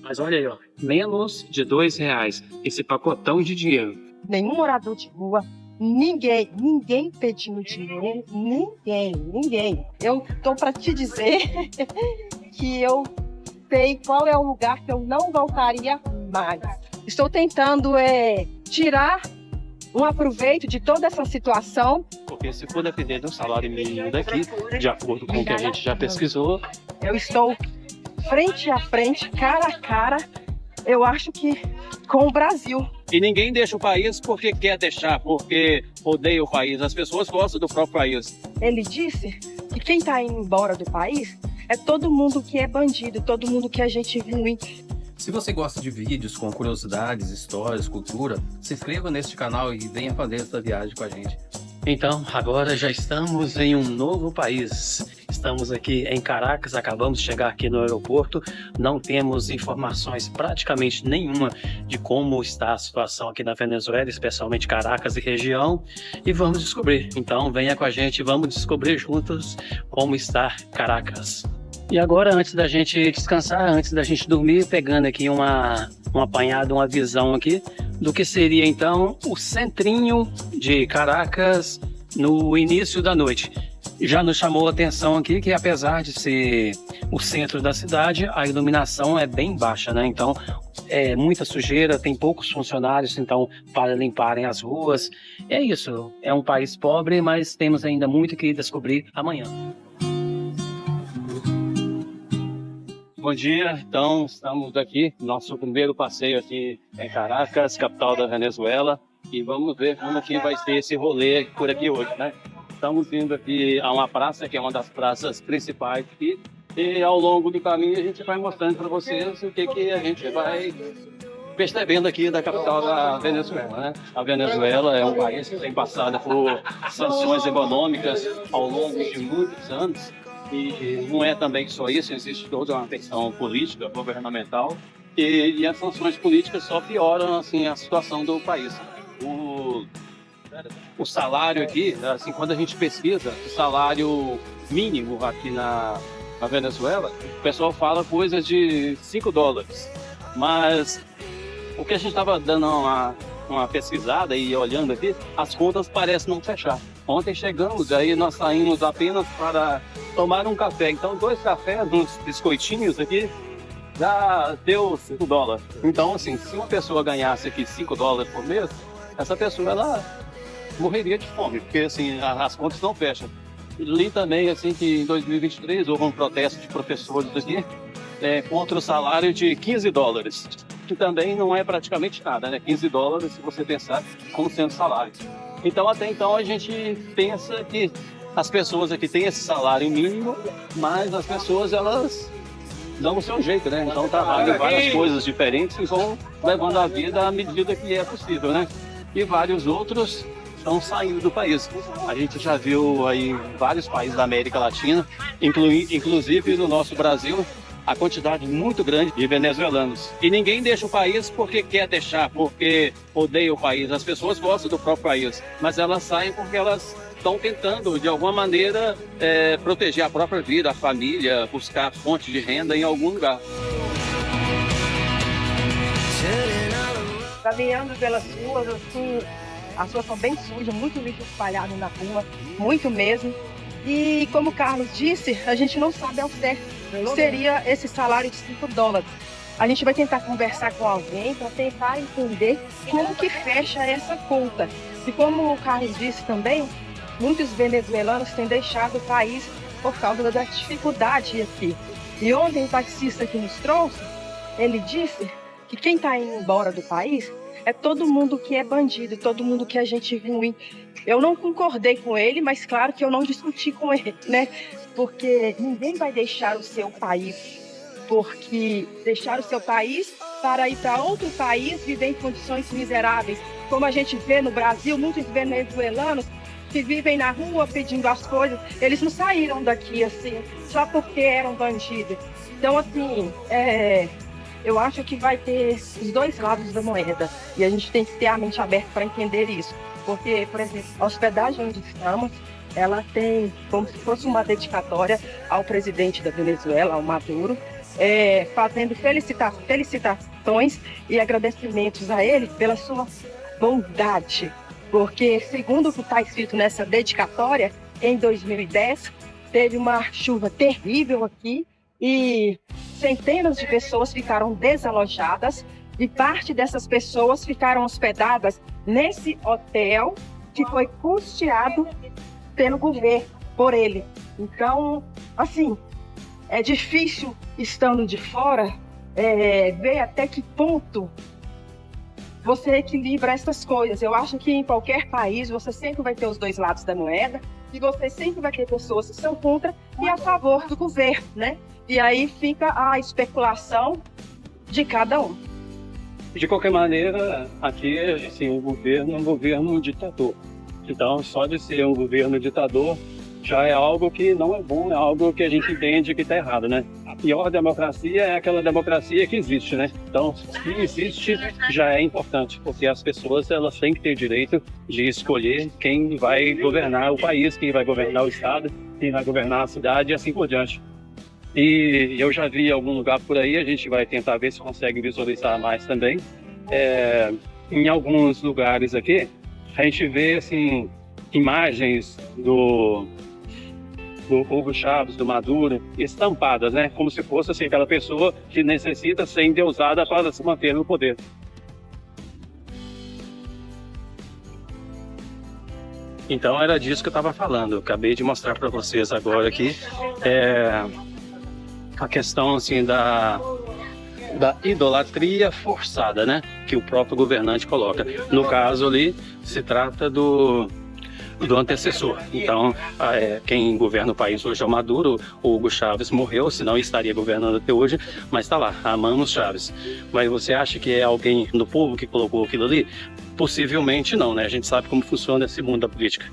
Mas olha aí, ó, menos de R$ 2 esse pacotão de dinheiro. Nenhum morador de rua, ninguém pedindo dinheiro, ninguém. Eu tô para te dizer que eu sei qual é o lugar que eu não voltaria mais. Estou tentando tirar um aproveito de toda essa situação. Porque se for depender do salário mínimo daqui, de acordo com o que a gente já pesquisou, Eu estou frente a frente, cara a cara, eu acho que com o Brasil. e ninguém deixa o país porque quer deixar, porque odeia o país. As pessoas gostam do próprio país. Ele disse que quem está indo embora do país é todo mundo que é bandido, todo mundo que é gente ruim. Se você gosta de vídeos com curiosidades, histórias, cultura, se inscreva neste canal e venha fazer essa viagem com a gente. Então, agora já estamos em um novo país. Estamos aqui em Caracas, acabamos de chegar aqui no aeroporto. Não temos informações praticamente nenhuma de como está a situação aqui na Venezuela, especialmente Caracas e região, e vamos descobrir. Então, venha com a gente, vamos descobrir juntos como está Caracas. E agora, antes da gente descansar, antes da gente dormir, pegando aqui um apanhado, uma visão aqui do que seria então o centrinho de Caracas no início da noite. Já nos chamou a atenção aqui que, apesar de ser o centro da cidade, a iluminação é bem baixa, né? Então é muita sujeira, tem poucos funcionários então para limparem as ruas. É isso, é um país pobre, mas temos ainda muito que descobrir amanhã. Bom dia, então estamos aqui, nosso primeiro passeio aqui em Caracas, capital da Venezuela, e vamos ver como que vai ser esse rolê por aqui hoje, né? Estamos indo aqui a uma praça, que é uma das praças principais aqui, e ao longo do caminho a gente vai mostrando para vocês o que a gente vai percebendo aqui da capital da Venezuela, né? A Venezuela é um país que tem passado por sanções econômicas ao longo de muitos anos. E não é também só isso, existe toda uma questão política, governamental, e as sanções políticas só pioram assim, a situação do país. O salário aqui, assim, quando a gente pesquisa, o salário mínimo aqui na Venezuela, o pessoal fala coisas de $5. Mas o que a gente estava dando uma pesquisada e olhando aqui, as contas parecem não fechar. Ontem chegamos, aí nós saímos apenas para tomar um café. Então, 2 cafés, uns biscoitinhos aqui, já deu $5. Então, assim, se uma pessoa ganhasse aqui $5 por mês, essa pessoa, ela morreria de fome, porque, assim, as contas não fecham. Li também, assim, que em 2023 houve um protesto de professores aqui contra o salário de $15, que também não é praticamente nada, né? $15, se você pensar como sendo salário. Então, até então, a gente pensa que as pessoas aqui têm esse salário mínimo, mas as pessoas, elas dão o seu jeito, né? Então, trabalham em várias coisas diferentes e vão levando a vida à medida que é possível, né? E vários outros estão saindo do país. A gente já viu aí vários países da América Latina, inclusive no nosso Brasil, a quantidade muito grande de venezuelanos. E ninguém deixa o país porque quer deixar, porque odeia o país. As pessoas gostam do próprio país, mas elas saem porque elas estão tentando, de alguma maneira, proteger a própria vida, a família, buscar fonte de renda em algum lugar. Caminhando pelas ruas, assim, as ruas são bem sujas, muito lixo espalhado na rua, muito mesmo. E como o Carlos disse, a gente não sabe ao certo o que seria esse salário de $5. A gente vai tentar conversar com alguém para tentar entender como que fecha essa conta. E como o Carlos disse também, muitos venezuelanos têm deixado o país por causa da dificuldade aqui. E ontem o taxista que nos trouxe, ele disse que quem está indo embora do país é todo mundo que é bandido, todo mundo que é gente ruim. Eu não concordei com ele, mas claro que eu não discuti com ele, né? Porque ninguém vai deixar o seu país, porque deixar o seu país para ir para outro país viver em condições miseráveis. Como a gente vê no Brasil, muitos venezuelanos que vivem na rua pedindo as coisas, eles não saíram daqui assim, só porque eram bandidos. Então, assim, eu acho que vai ter os dois lados da moeda e a gente tem que ter a mente aberta para entender isso. Porque, por exemplo, a hospedagem onde estamos, ela tem como se fosse uma dedicatória ao presidente da Venezuela, ao Maduro, fazendo felicitações e agradecimentos a ele pela sua bondade. Porque, segundo o que está escrito nessa dedicatória, em 2010, teve uma chuva terrível aqui e centenas de pessoas ficaram desalojadas e parte dessas pessoas ficaram hospedadas nesse hotel que foi custeado pelo governo, por ele. Então, assim, é difícil, estando de fora, ver até que ponto você equilibra essas coisas. Eu acho que em qualquer país você sempre vai ter os dois lados da moeda e você sempre vai ter pessoas que são contra e a favor do governo, né? E aí fica a especulação de cada um. De qualquer maneira, aqui, assim, o governo é um governo ditador. Então, só de ser um governo ditador já é algo que não é bom, é algo que a gente entende que está errado, né? A pior democracia é aquela democracia que existe, né? Então, se existe, já é importante, porque as pessoas, elas têm que ter direito de escolher quem vai governar o país, quem vai governar o estado, quem vai governar a cidade e assim por diante. E eu já vi em algum lugar por aí, a gente vai tentar ver se consegue visualizar mais também. Em alguns lugares aqui, a gente vê, assim, imagens do Hugo Chávez, do Maduro, estampadas, né? Como se fosse assim, aquela pessoa que necessita ser endeusada para se manter no poder. Então era disso que eu estava falando. Eu acabei de mostrar para vocês agora aqui a questão assim da idolatria forçada, né? Que o próprio governante coloca. No caso ali, se trata do antecessor. Então, quem governa o país hoje é o Maduro. O Hugo Chávez morreu, senão estaria governando até hoje, mas está lá, amamos Chávez. Mas você acha que é alguém do povo que colocou aquilo ali? Possivelmente não, né? A gente sabe como funciona esse mundo da política.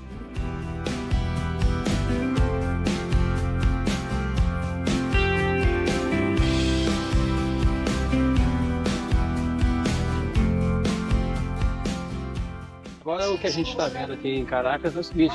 Agora o que a gente está vendo aqui em Caracas é o seguinte: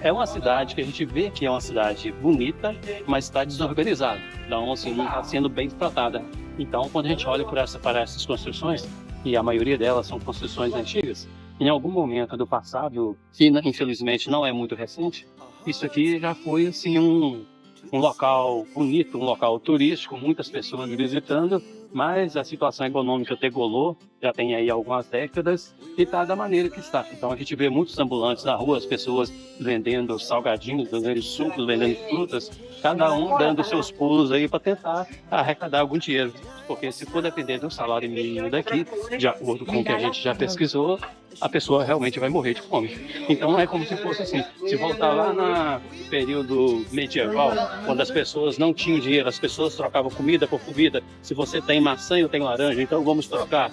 é uma cidade que a gente vê que é uma cidade bonita, mas está desorganizada. Então, assim, não está sendo bem tratada. Então, quando a gente olha para essas construções, e a maioria delas são construções antigas, em algum momento do passado, que infelizmente não é muito recente, isso aqui já foi assim um local bonito, um local turístico, muitas pessoas visitando, mas a situação econômica degolou, já tem aí algumas décadas, e está da maneira que está. Então a gente vê muitos ambulantes na rua, as pessoas vendendo salgadinhos, vendendo sucos, vendendo frutas, cada um dando seus pulos aí para tentar arrecadar algum dinheiro. Porque se for depender do salário mínimo daqui, de acordo com o que a gente já pesquisou, a pessoa realmente vai morrer de fome. Então é como se fosse assim, se voltar lá no período medieval, quando as pessoas não tinham dinheiro, as pessoas trocavam comida por comida. Se você tem maçã, eu tenho laranja, então vamos trocar.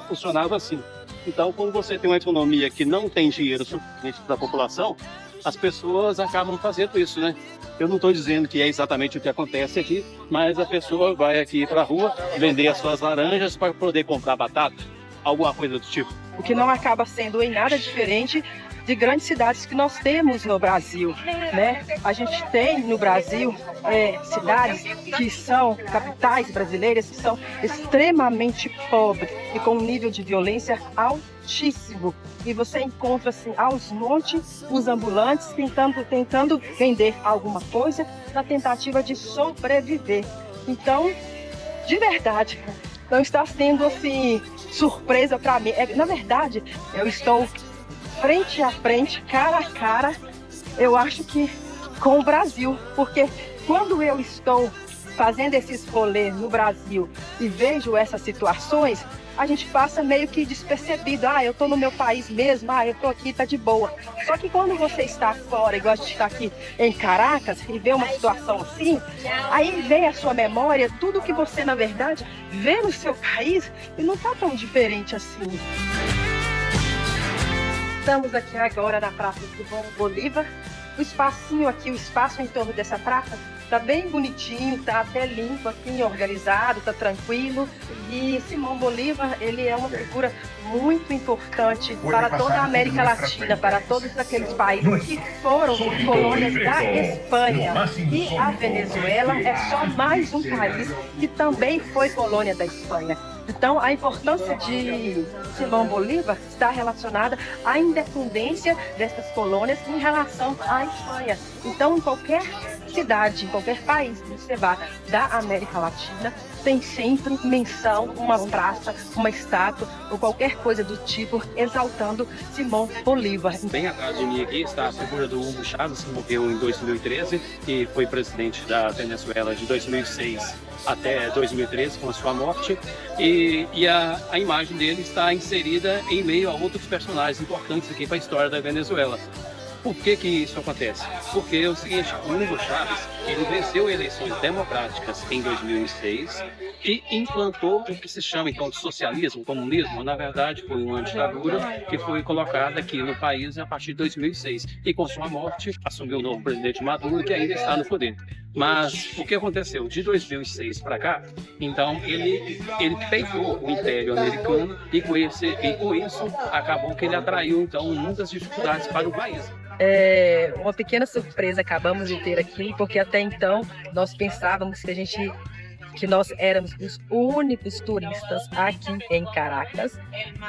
Funcionava assim. Então, quando você tem uma economia que não tem dinheiro suficiente para a população, as pessoas acabam fazendo isso, né? Eu não estou dizendo que é exatamente o que acontece aqui, mas a pessoa vai aqui para a rua vender as suas laranjas para poder comprar batata, alguma coisa do tipo. O que não acaba sendo em nada diferente de grandes cidades que nós temos no Brasil, né? A gente tem no Brasil cidades que são capitais brasileiras que são extremamente pobres e com um nível de violência altíssimo. E você encontra assim aos montes os ambulantes tentando vender alguma coisa na tentativa de sobreviver. Então, de verdade, não está sendo assim surpresa para mim. Na verdade, eu estou frente a frente, cara a cara, eu acho que com o Brasil, porque quando eu estou fazendo esses rolês no Brasil e vejo essas situações, a gente passa meio que despercebido. Eu tô no meu país mesmo, eu tô aqui, tá de boa. Só que quando você está fora, igual a gente está aqui em Caracas, e vê uma situação assim, aí vem à sua memória tudo que você, na verdade, vê no seu país e não tá tão diferente assim. Estamos aqui agora na Praça Simão Bolívar. O espacinho aqui, o espaço em torno dessa praça Tá bem bonitinho, tá até limpo, assim, organizado, tá tranquilo. E Simão Bolívar, ele é uma figura muito importante para toda a América Latina, para todos aqueles países que foram colônias da Espanha. E a Venezuela é só mais um país que também foi colônia da Espanha. Então, a importância de Simão Bolívar está relacionada à independência dessas colônias em relação à Espanha. Então, em qualquer cidade, em qualquer país que você vá da América Latina, tem sempre menção, uma praça, uma estátua ou qualquer coisa do tipo exaltando Simão Bolívar. Bem atrás de mim aqui está a figura do Hugo Chávez, que morreu em 2013 e foi presidente da Venezuela de 2006 até 2013, com a sua morte. E a imagem dele está inserida em meio a outros personagens importantes aqui para a história da Venezuela. Por que isso acontece? Porque é o seguinte, o Hugo Chávez, ele venceu eleições democráticas em 2006 e implantou o que se chama então de socialismo, comunismo. Na verdade, foi uma ditadura que foi colocada aqui no país a partir de 2006. E com sua morte, assumiu o novo presidente Maduro, que ainda está no poder. Mas o que aconteceu? De 2006 para cá, então ele peitou o Império Americano e com isso acabou que ele atraiu então muitas dificuldades para o país. Uma pequena surpresa acabamos de ter aqui, porque até então nós pensávamos que nós éramos os únicos turistas aqui em Caracas.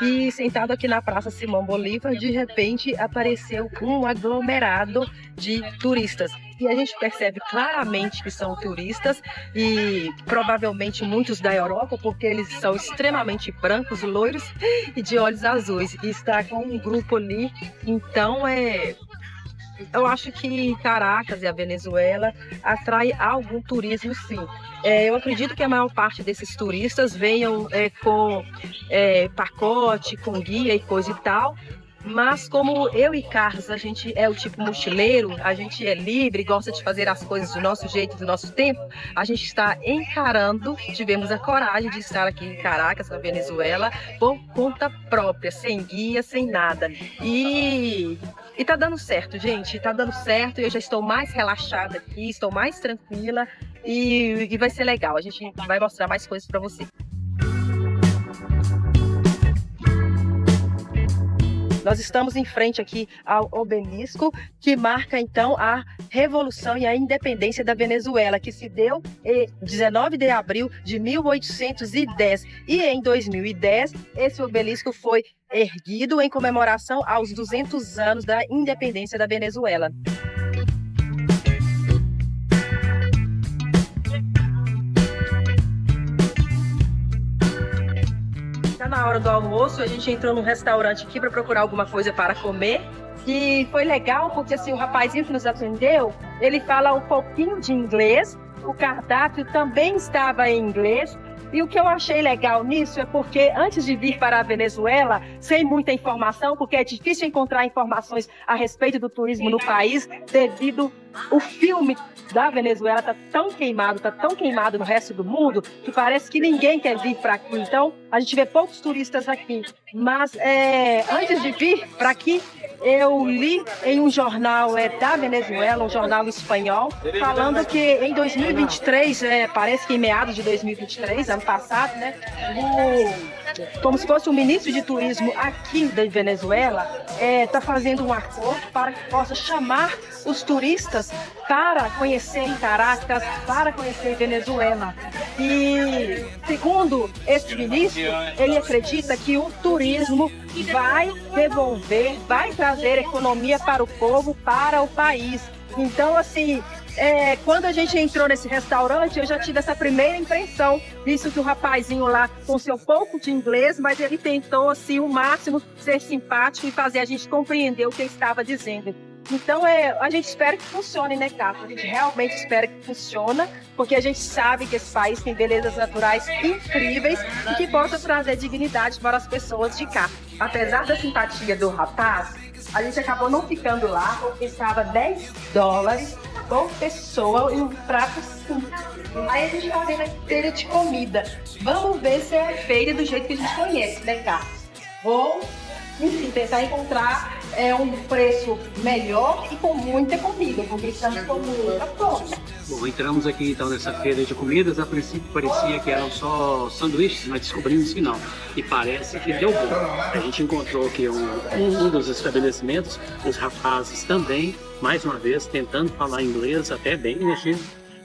E sentado aqui na Praça Simão Bolívar, de repente apareceu um aglomerado de turistas. E a gente percebe claramente que são turistas e provavelmente muitos da Europa, porque eles são extremamente brancos, loiros e de olhos azuis. E está com um grupo ali, então eu acho que Caracas e a Venezuela atrai algum turismo, sim. Eu acredito que a maior parte desses turistas venham com pacote, com guia e coisa e tal. Mas como eu e Carlos, a gente é o tipo mochileiro, a gente é livre, gosta de fazer as coisas do nosso jeito, do nosso tempo, a gente está encarando, tivemos a coragem de estar aqui em Caracas, na Venezuela, por conta própria, sem guia, sem nada. E tá dando certo, gente, tá dando certo, eu já estou mais relaxada aqui, estou mais tranquila e vai ser legal, a gente vai mostrar mais coisas para você. Nós estamos em frente aqui ao obelisco, que marca então a revolução e a independência da Venezuela, que se deu em 19 de abril de 1810. E em 2010, esse obelisco foi erguido em comemoração aos 200 anos da independência da Venezuela. Na hora do almoço, a gente entrou num restaurante aqui para procurar alguma coisa para comer. E foi legal porque assim, o rapazinho que nos atendeu, ele fala um pouquinho de inglês, o cardápio também estava em inglês. E o que eu achei legal nisso é porque antes de vir para a Venezuela, sem muita informação, porque é difícil encontrar informações a respeito do turismo no país, devido o filme da Venezuela tá tão queimado no resto do mundo, que parece que ninguém quer vir para aqui. Então, a gente vê poucos turistas aqui. Mas antes de vir para aqui, eu li em um jornal da Venezuela, um jornal espanhol, falando que em 2023, parece que em meados de 2023, ano passado, né, como se fosse o ministro de turismo aqui da Venezuela, está fazendo um acordo para que possa chamar os turistas para conhecerem Caracas, para conhecer Venezuela. E segundo esse ministro, ele acredita que o turismo vai devolver, vai trazer economia para o povo, para o país. Então, assim, quando a gente entrou nesse restaurante, eu já tive essa primeira impressão, visto que o rapazinho lá, com seu pouco de inglês, mas ele tentou, assim, o máximo ser simpático e fazer a gente compreender o que ele estava dizendo. Então, a gente espera que funcione, né, Cássio? A gente realmente espera que funcione, porque a gente sabe que esse país tem belezas naturais incríveis e que possa trazer dignidade para as pessoas de cá. Apesar da simpatia do rapaz, a gente acabou não ficando lá, porque estava $10 por pessoa e um prato simples. Aí a gente está vendo a feira de comida. Vamos ver se é feira do jeito que a gente conhece, né, Cássio? Vou, enfim, tentar encontrar um preço melhor e com muita comida, porque estamos com muita fome. Bom, entramos aqui então nessa feira de comidas. A princípio parecia que eram só sanduíches, mas descobrimos que não. E parece que deu bom. A gente encontrou aqui um dos estabelecimentos, os rapazes também, mais uma vez, tentando falar inglês, até bem, né,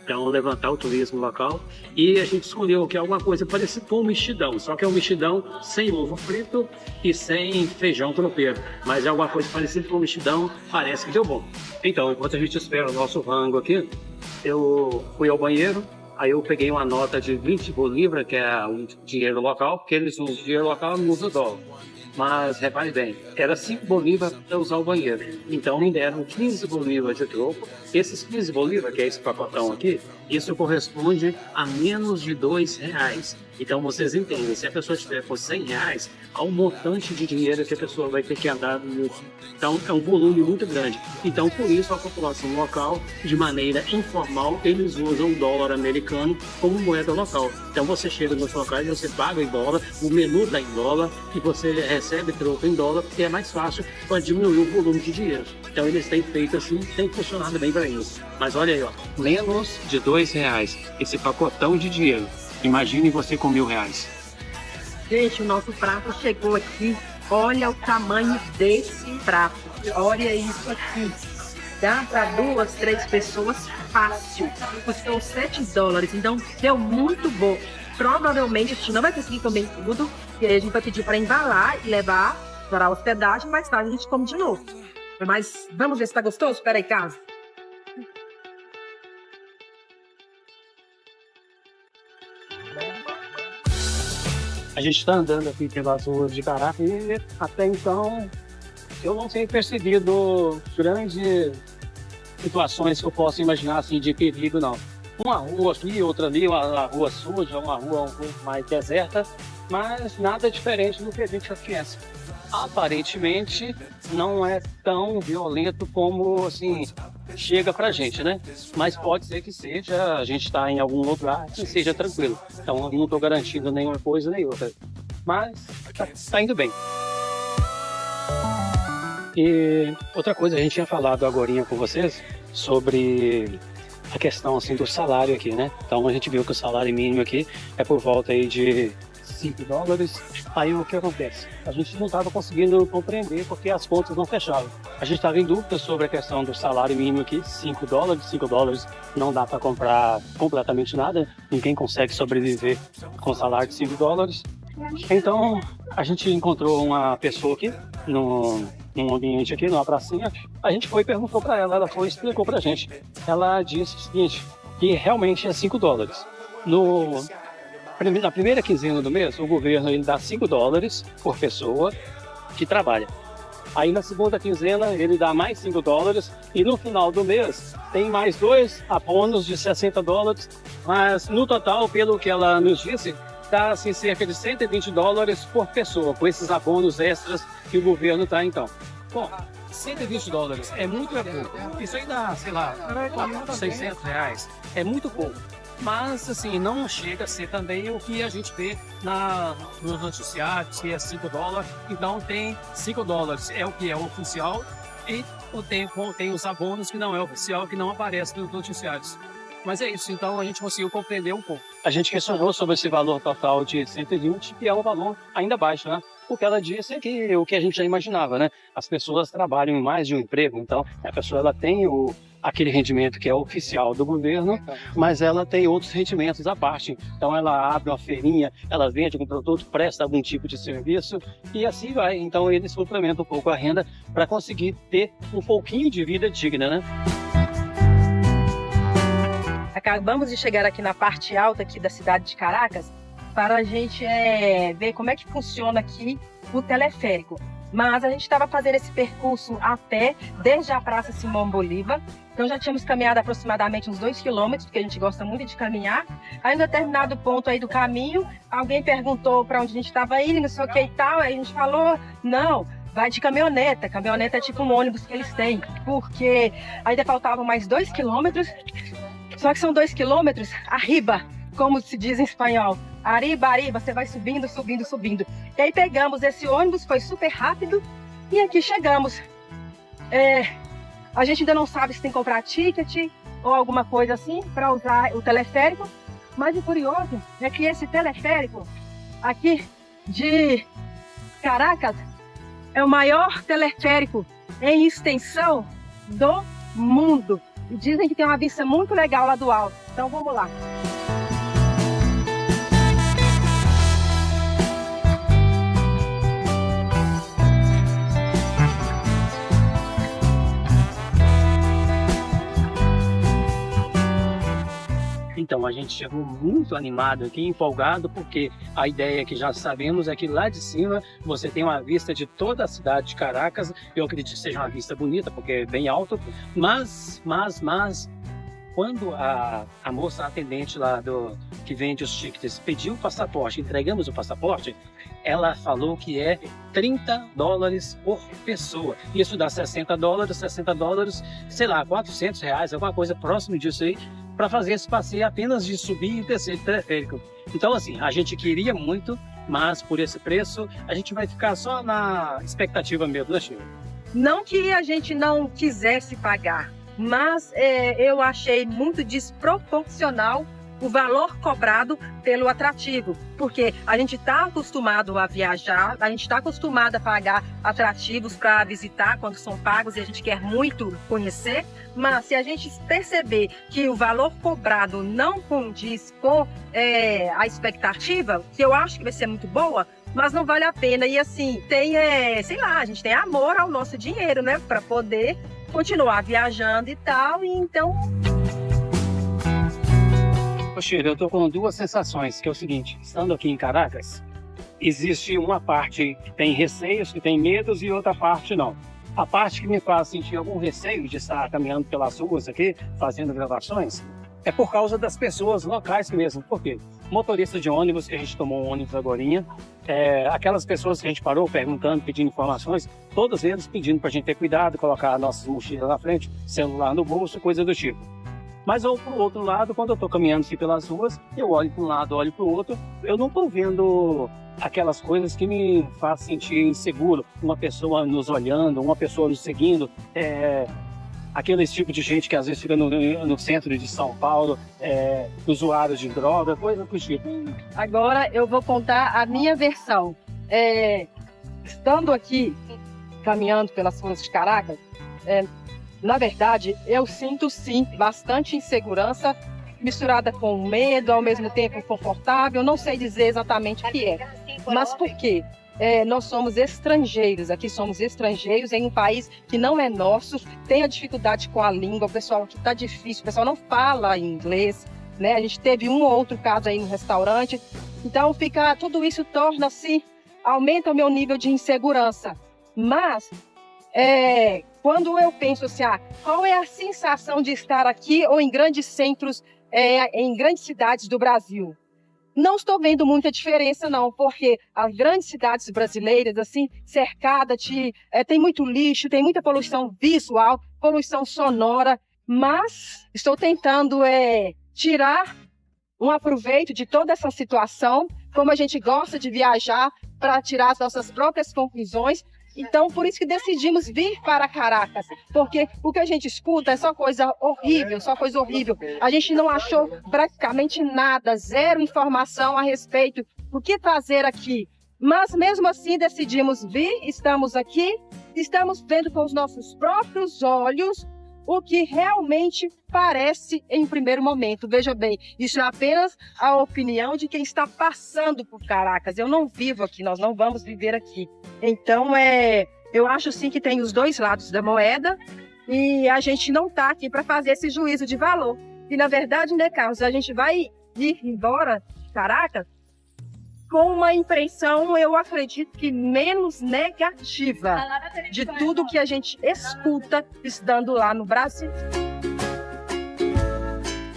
então levantar o turismo local. E a gente escolheu que é alguma coisa parecida com um mexidão, só que é um mexidão sem ovo frito e sem feijão tropeiro. Mas é alguma coisa parecida com um mexidão, parece que deu bom. Então, enquanto a gente espera o nosso rango aqui, eu fui ao banheiro, aí eu peguei uma nota de 20 bolívares, que é o dinheiro local, porque eles usam dinheiro local, não usam dólar. Mas, repare bem, era 5 bolívares para usar o banheiro. Então, me deram 15 bolívares de troco. Esses 15 bolívares, que é esse pacotão aqui, isso corresponde a menos de R$2. Então, vocês entendem, se a pessoa tiver por R$100, há um montante de dinheiro que a pessoa vai ter que andar nisso. Então, é um volume muito grande. Então, por isso, a população local, de maneira informal, eles usam o dólar americano como moeda local. Então, você chega nos locais, você paga em dólar, o menu dá em dólar, e você recebe troco em dólar, porque é mais fácil para diminuir o volume de dinheiro. Então, eles têm feito assim, tem funcionado bem para eles. Mas olha aí, ó, menos de R$2, esse pacotão de dinheiro. Imagine você com R$1.000. Gente, o nosso prato chegou aqui. Olha o tamanho desse prato. Olha isso aqui. Dá para 2, 3 pessoas fácil. Custou $7. Então, deu muito bom. Provavelmente a gente não vai conseguir comer tudo. E aí a gente vai pedir para embalar e levar para a hospedagem. Mais tarde a gente come de novo. Mas vamos ver se tá gostoso? Espera aí, casa. A gente está andando aqui pelas ruas de Caracas e até então eu não tenho percebido grandes situações que eu possa imaginar assim de perigo, não. Uma rua aqui, outra ali, uma rua suja, uma rua um pouco mais deserta, mas nada diferente do que a gente já conhece. Aparentemente não é tão violento como assim chega pra gente, né? Mas pode ser que seja, a gente está em algum lugar que seja tranquilo. Então eu não estou garantindo nenhuma coisa nem outra. Mas tá indo bem. E outra coisa, a gente tinha falado agorinha com vocês sobre a questão assim do salário aqui, né? Então a gente viu que o salário mínimo aqui é por volta aí de $5. Aí o que acontece? A gente não estava conseguindo compreender porque as contas não fechavam. A gente estava em dúvida sobre a questão do salário mínimo aqui, $5 não dá para comprar completamente nada, ninguém consegue sobreviver com o salário de $5. Então a gente encontrou uma pessoa aqui num ambiente aqui, numa pracinha. A gente foi e perguntou para ela, ela foi e explicou para a gente. Ela disse o seguinte, que realmente é $5. Na primeira quinzena do mês, o governo ele dá $5 por pessoa que trabalha. Aí na segunda quinzena ele dá mais $5 e no final do mês tem mais 2 abonos de $60, mas no total, pelo que ela nos disse, dá assim, cerca de $120 por pessoa, com esses abonos extras que o governo dá então. Bom, $120 é muito ou é pouco? Isso aí dá, sei lá, R$600, é muito pouco. Mas, assim, não chega a ser também o que a gente vê nos noticiários, que é $5. Então, tem $5, é o que é oficial, e tem os abonos que não é oficial, que não aparecem nos noticiários. Mas é isso, então a gente conseguiu compreender um pouco. A gente questionou sobre esse valor total de 120, que é um valor ainda baixo, né? O que ela disse é que o que a gente já imaginava, né? As pessoas trabalham em mais de um emprego, então a pessoa ela tem aquele rendimento que é oficial do governo, mas ela tem outros rendimentos à parte. Então ela abre uma feirinha, ela vende um produto, presta algum tipo de serviço e assim vai. Então ele suplementa um pouco a renda para conseguir ter um pouquinho de vida digna, né? Acabamos de chegar aqui na parte alta aqui da cidade de Caracas para a gente ver como é que funciona aqui o teleférico. Mas a gente estava fazendo esse percurso a pé desde a Praça Simão Bolívar. Então já tínhamos caminhado aproximadamente uns 2 quilômetros, porque a gente gosta muito de caminhar. Aí em determinado ponto aí do caminho, alguém perguntou para onde a gente estava indo, não sei o que e tal. Aí a gente falou, não, vai de caminhoneta. Caminhoneta é tipo um ônibus que eles têm. Porque ainda faltavam mais 2 quilômetros. Só que são 2 quilômetros arriba, como se diz em espanhol. Arriba, arriba, você vai subindo, subindo, subindo. E aí pegamos esse ônibus, foi super rápido e aqui chegamos. A gente ainda não sabe se tem que comprar ticket ou alguma coisa assim para usar o teleférico. Mas o curioso é que esse teleférico aqui de Caracas é o maior teleférico em extensão do mundo. E dizem que tem uma vista muito legal lá do alto. Então vamos lá. Então, a gente chegou muito animado aqui, empolgado, porque a ideia que já sabemos é que lá de cima você tem uma vista de toda a cidade de Caracas. Eu acredito que seja uma vista bonita, porque é bem alto, mas quando a moça atendente lá que vende os tickets pediu o passaporte, entregamos o passaporte, ela falou que é $30 por pessoa. Isso dá $60, sei lá, R$400, alguma coisa próximo disso aí, para fazer esse passeio apenas de subir e descer de teleférico. Então, assim, a gente queria muito, mas por esse preço, a gente vai ficar só na expectativa mesmo, né, Chico? Não que a gente não quisesse pagar, mas eu achei muito desproporcional o valor cobrado pelo atrativo, porque a gente está acostumado a viajar, a gente está acostumado a pagar atrativos para visitar quando são pagos e a gente quer muito conhecer, mas se a gente perceber que o valor cobrado não condiz com a expectativa, que eu acho que vai ser muito boa, mas não vale a pena. E assim, tem, sei lá, a gente tem amor ao nosso dinheiro, né, para poder continuar viajando e tal, e então... Poxa, eu tô com duas sensações, que é o seguinte: estando aqui em Caracas, existe uma parte que tem receios, que tem medos, e outra parte não. A parte que me faz sentir algum receio de estar caminhando pelas ruas aqui, fazendo gravações, é por causa das pessoas locais mesmo. Por quê? Motorista de ônibus, que a gente tomou um ônibus agorinha, aquelas pessoas que a gente parou perguntando, pedindo informações, todos eles pedindo para a gente ter cuidado, colocar nossas mochilas na frente, celular no bolso, coisa do tipo. Mas ou pro outro lado, quando eu estou caminhando assim pelas ruas, eu olho para um lado, olho para o outro, eu não estou vendo aquelas coisas que me fazem sentir inseguro. Uma pessoa nos olhando, uma pessoa nos seguindo, aquele tipo de gente que às vezes fica no centro de São Paulo, usuários de droga, coisa do tipo. Agora eu vou contar a minha versão. Estando aqui, caminhando pelas ruas de Caracas, na verdade, eu sinto sim bastante insegurança, misturada com medo, ao mesmo tempo confortável. Não sei dizer exatamente o que é. Mas por quê? Nós somos estrangeiros, aqui somos estrangeiros em um país que não é nosso, tem a dificuldade com a língua, o pessoal aqui está difícil, o pessoal não fala inglês, né? A gente teve um ou outro caso aí no restaurante. Então, tudo isso torna-se, aumenta o meu nível de insegurança. Mas... quando eu penso assim, qual é a sensação de estar aqui ou em grandes centros, em grandes cidades do Brasil? Não estou vendo muita diferença, não, porque as grandes cidades brasileiras, assim, cercadas tem muito lixo, tem muita poluição visual, poluição sonora, mas estou tentando tirar um aproveito de toda essa situação, como a gente gosta de viajar para tirar as nossas próprias conclusões. Então, por isso que decidimos vir para Caracas, porque o que a gente escuta é só coisa horrível, só coisa horrível. A gente não achou praticamente nada, zero informação a respeito do que fazer aqui. Mas mesmo assim decidimos vir, estamos aqui, estamos vendo com os nossos próprios olhos o que realmente parece em primeiro momento. Veja bem, isso é apenas a opinião de quem está passando por Caracas. Eu não vivo aqui, nós não vamos viver aqui. Então, eu acho sim que tem os dois lados da moeda e a gente não está aqui para fazer esse juízo de valor. E, na verdade, né, Carlos, a gente vai ir embora de Caracas com uma impressão, eu acredito que menos negativa de tudo que a gente escuta estando lá no Brasil.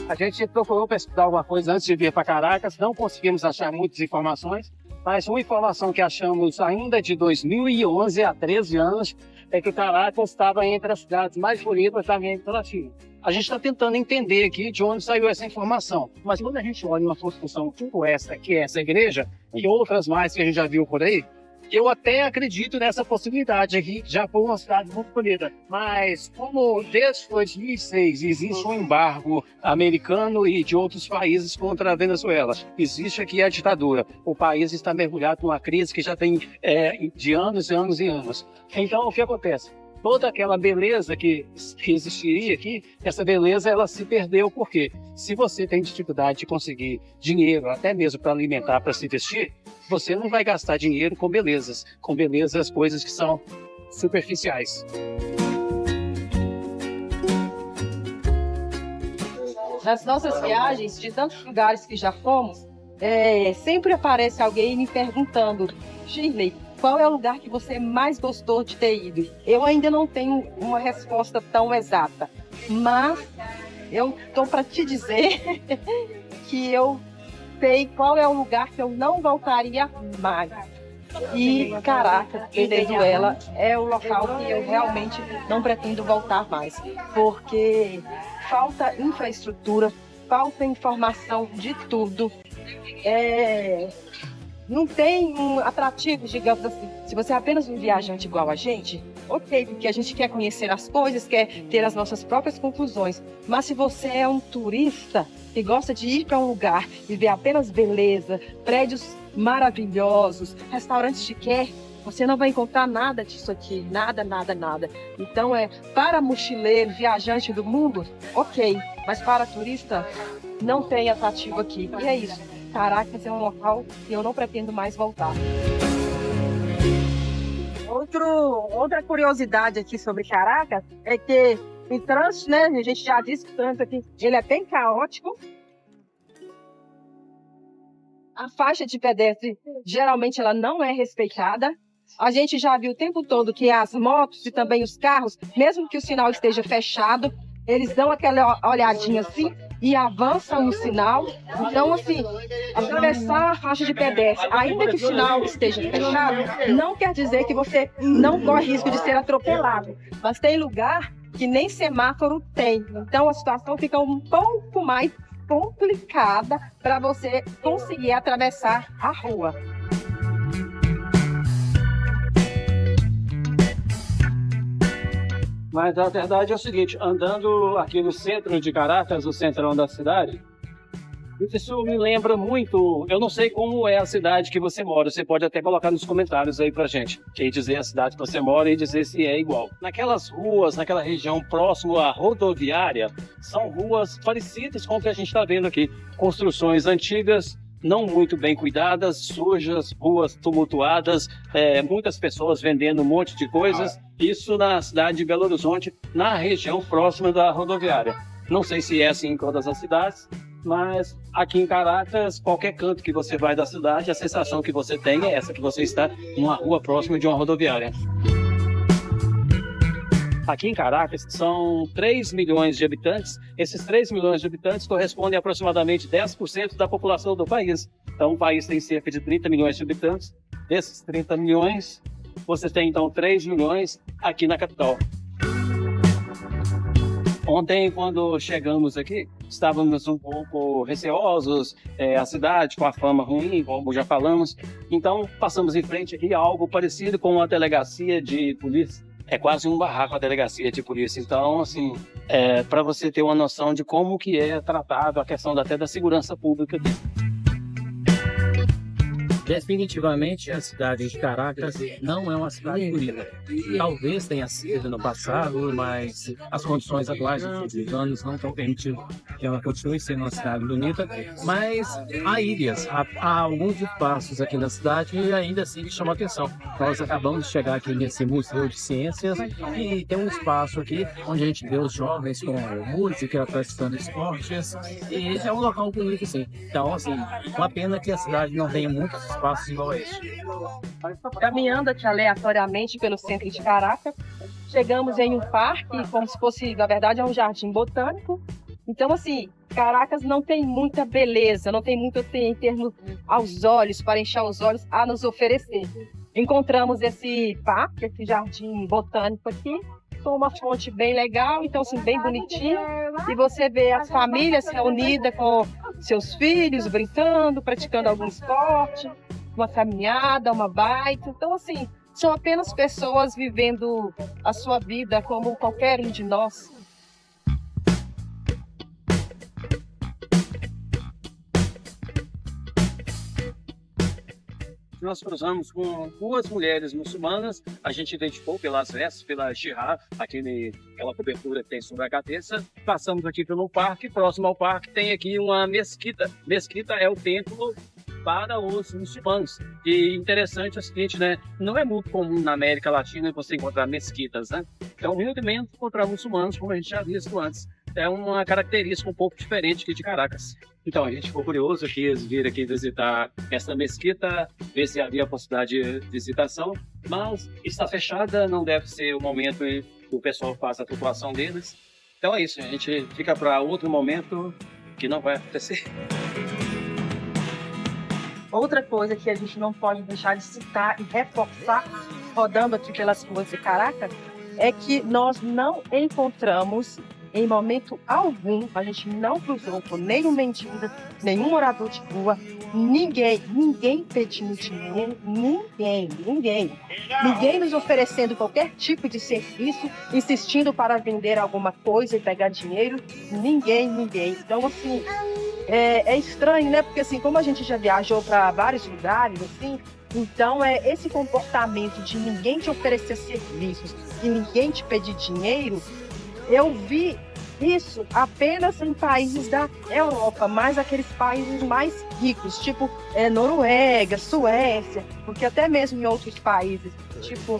A gente procurou pesquisar alguma coisa antes de vir para Caracas, não conseguimos achar muitas informações, mas uma informação que achamos ainda de 2011, há 13 anos, é que Caracas estava entre as cidades mais bonitas da América Latina. A gente está tentando entender aqui de onde saiu essa informação, mas quando a gente olha uma construção tipo essa, que é essa igreja, e outras mais que a gente já viu por aí, Eu até acredito nessa possibilidade aqui, já foi uma cidade muito bonita. Mas como desde 2006 existe um embargo americano e de outros países contra a Venezuela, existe aqui a ditadura. O país está mergulhado numa crise que já tem de anos e anos e anos. Então, o que acontece? Toda aquela beleza que existiria aqui, essa beleza ela se perdeu. Por quê? Se você tem dificuldade de conseguir dinheiro, até mesmo para alimentar, para se vestir, você não vai gastar dinheiro com belezas, coisas que são superficiais. Nas nossas viagens, de tantos lugares que já fomos, sempre aparece alguém me perguntando: Shirley, qual é o lugar que você mais gostou de ter ido? Eu ainda não tenho uma resposta tão exata, mas eu estou para te dizer que eu sei qual é o lugar que eu não voltaria mais. E Caracas, Venezuela, é o local que eu realmente não pretendo voltar mais, porque falta infraestrutura, falta informação de tudo. Não tem um atrativo, digamos assim. Se você é apenas um viajante igual a gente, ok, porque a gente quer conhecer as coisas, quer ter as nossas próprias conclusões. Mas se você é um turista que gosta de ir para um lugar e ver apenas beleza, prédios maravilhosos, restaurantes chiquérrimos, você não vai encontrar nada disso aqui, nada. Então para mochileiro, viajante do mundo, ok, mas para turista não tem atrativo aqui. E é isso. Caracas é um local que eu não pretendo mais voltar. Outra curiosidade aqui sobre Caracas é que o trânsito, né? A gente já disse que o trânsito aqui ele é bem caótico. A faixa de pedestre geralmente ela não é respeitada. A gente já viu o tempo todo que as motos e também os carros, mesmo que o sinal esteja fechado, eles dão aquela olhadinha assim e avançam no sinal. Então, assim, atravessar a faixa de pedestre, ainda que o sinal esteja fechado, não quer dizer que você não corre risco de ser atropelado. Mas tem lugar que nem semáforo tem. Então, a situação fica um pouco mais complicada para você conseguir atravessar a rua. Mas a verdade é o seguinte, andando aqui no centro de Caracas, o centrão da cidade, isso me lembra muito, eu não sei como é a cidade que você mora, você pode até colocar nos comentários aí pra gente, e dizer a cidade que você mora e dizer se é igual. Naquelas ruas, naquela região próximo à rodoviária, são ruas parecidas com o que a gente está vendo aqui, construções antigas, não muito bem cuidadas, sujas, ruas tumultuadas, muitas pessoas vendendo um monte de coisas. Isso na cidade de Belo Horizonte, na região próxima da rodoviária. Não sei se é assim em todas as cidades, mas aqui em Caracas, qualquer canto que você vai da cidade, a sensação que você tem é essa, que você está numa rua próxima de uma rodoviária. Aqui em Caracas são 3 milhões de habitantes. Esses 3 milhões de habitantes correspondem a aproximadamente 10% da população do país. Então o país tem cerca de 30 milhões de habitantes. Desses 30 milhões, você tem então 3 milhões aqui na capital. Ontem, quando chegamos aqui, estávamos um pouco receosos, a cidade com a fama ruim, como já falamos. Então passamos em frente aqui a algo parecido com uma delegacia de polícia. É quase um barraco a delegacia de polícia. Então, assim, para você ter uma noção de como que é tratado a questão até da segurança pública aqui. Definitivamente, a cidade de Caracas não é uma cidade bonita. Talvez tenha sido no passado, mas as condições atuais dos últimos anos não estão permitindo que ela continue sendo uma cidade bonita. Mas há ilhas, há alguns espaços aqui na cidade e ainda assim que chamam a atenção. Nós acabamos de chegar aqui nesse Museu de Ciências e tem um espaço aqui onde a gente vê os jovens com música, praticando esportes. E é um local bonito, sim. Então, assim, uma pena que a cidade não tenha muitos espaços igual a este. Caminhando aqui aleatoriamente pelo centro de Caracas, chegamos em um parque, como se fosse, na verdade, é um jardim botânico. Então, assim, Caracas não tem muita beleza, não tem muito, assim, em termos aos olhos, para encher os olhos, a nos oferecer. Encontramos esse parque, esse jardim botânico aqui, com uma fonte bem legal, então, assim, bem bonitinho. E você vê as famílias reunidas com seus filhos, brincando, praticando algum esporte. uma caminhada, uma bike. Então, assim, são apenas pessoas vivendo a sua vida como qualquer um de nós. Nós cruzamos com 2 mulheres muçulmanas, a gente identificou pelas vestes, pela jihad, aquela cobertura que tem sobre a cabeça. Passamos aqui pelo parque, próximo ao parque tem aqui uma mesquita. Mesquita é o templo para os muçulmanos. E interessante é o seguinte, né? Não é muito comum na América Latina você encontrar mesquitas, né? É muito menos encontrar muçulmanos, como a gente já visto antes. É uma característica um pouco diferente aqui de Caracas. Então, a gente ficou curioso que eles viram aqui visitar essa mesquita, ver se havia a possibilidade de visitação, mas está fechada, não deve ser o momento em que o pessoal faça a população deles. Então é isso, a gente fica para outro momento que não vai acontecer. Outra coisa que a gente não pode deixar de citar e reforçar, rodando aqui pelas ruas de Caracas, é que nós não encontramos, em momento algum, a gente não cruzou com nenhum mendigo, nenhum morador de rua, ninguém pedindo dinheiro, ninguém nos oferecendo qualquer tipo de serviço, insistindo para vender alguma coisa e pegar dinheiro, ninguém. Então, assim, é estranho, né? Porque, assim, como a gente já viajou para vários lugares, assim, então esse comportamento de ninguém te oferecer serviços e ninguém te pedir dinheiro, eu vi isso apenas em países da Europa, mas aqueles países mais ricos, tipo Noruega, Suécia, porque até mesmo em outros países, tipo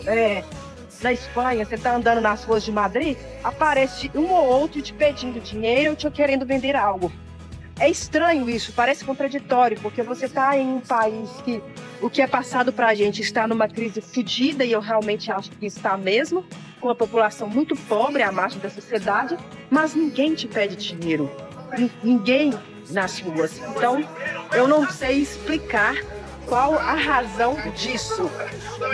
na Espanha, você está andando nas ruas de Madrid, aparece um ou outro te pedindo dinheiro ou te querendo vender algo. É estranho isso, parece contraditório, porque você está em um país que o que é passado para a gente está numa crise fodida, e eu realmente acho que está mesmo, com a população muito pobre, à margem da sociedade, mas ninguém te pede dinheiro, ninguém nas ruas. Então, eu não sei explicar qual a razão disso,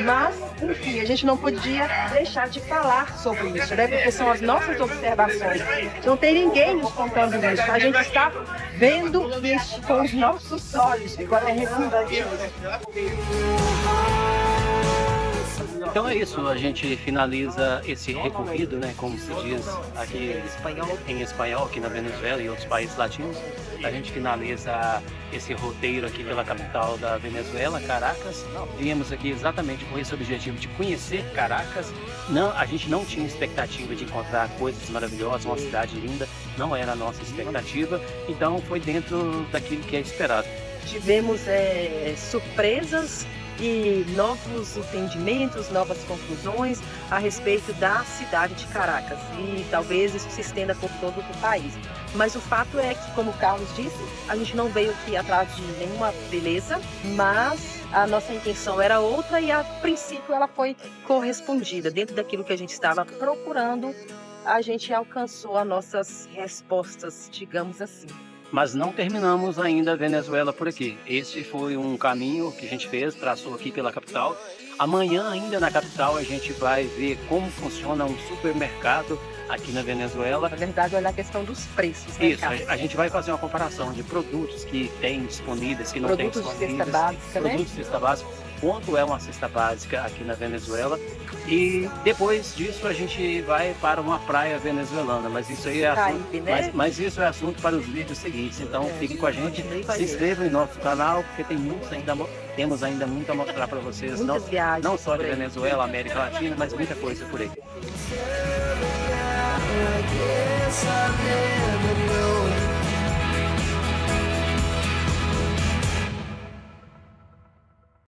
mas, enfim, a gente não podia deixar de falar sobre isso, né? Porque são as nossas observações. Não tem ninguém nos contando isso, a gente está vendo isso com os nossos olhos, igual é redundante isso. Então é isso, a gente finaliza esse recorrido, né, como se diz aqui em espanhol, aqui na Venezuela e outros países latinos. A gente finaliza esse roteiro aqui pela capital da Venezuela, Caracas. Viemos aqui exatamente com esse objetivo de conhecer Caracas. A gente não tinha expectativa de encontrar coisas maravilhosas, uma cidade linda, não era a nossa expectativa, então foi dentro daquilo que é esperado. Tivemos surpresas e novos entendimentos, novas conclusões a respeito da cidade de Caracas, e talvez isso se estenda por todo o país. Mas o fato é que, como o Carlos disse, a gente não veio aqui atrás de nenhuma beleza, mas a nossa intenção era outra e a princípio ela foi correspondida. Dentro daquilo que a gente estava procurando, a gente alcançou as nossas respostas, digamos assim. Mas não terminamos ainda a Venezuela por aqui. Esse foi um caminho que a gente fez, traçou aqui pela capital. Amanhã, ainda na capital, a gente vai ver como funciona um supermercado aqui na Venezuela. Na verdade, olhar a questão dos preços. Isso, a gente vai fazer uma comparação de produtos que tem disponíveis, que não tem disponíveis. Produtos de cesta básica, né? Produtos de cesta básica, quanto é uma cesta básica aqui na Venezuela. E depois disso a gente vai para uma praia venezuelana, mas isso aí é assunto, né? mas isso é assunto para os vídeos seguintes. Então fiquem com a gente, se inscrevam em nosso canal, porque temos ainda muito a mostrar para vocês, não só de Venezuela, América Latina, mas muita coisa por aí.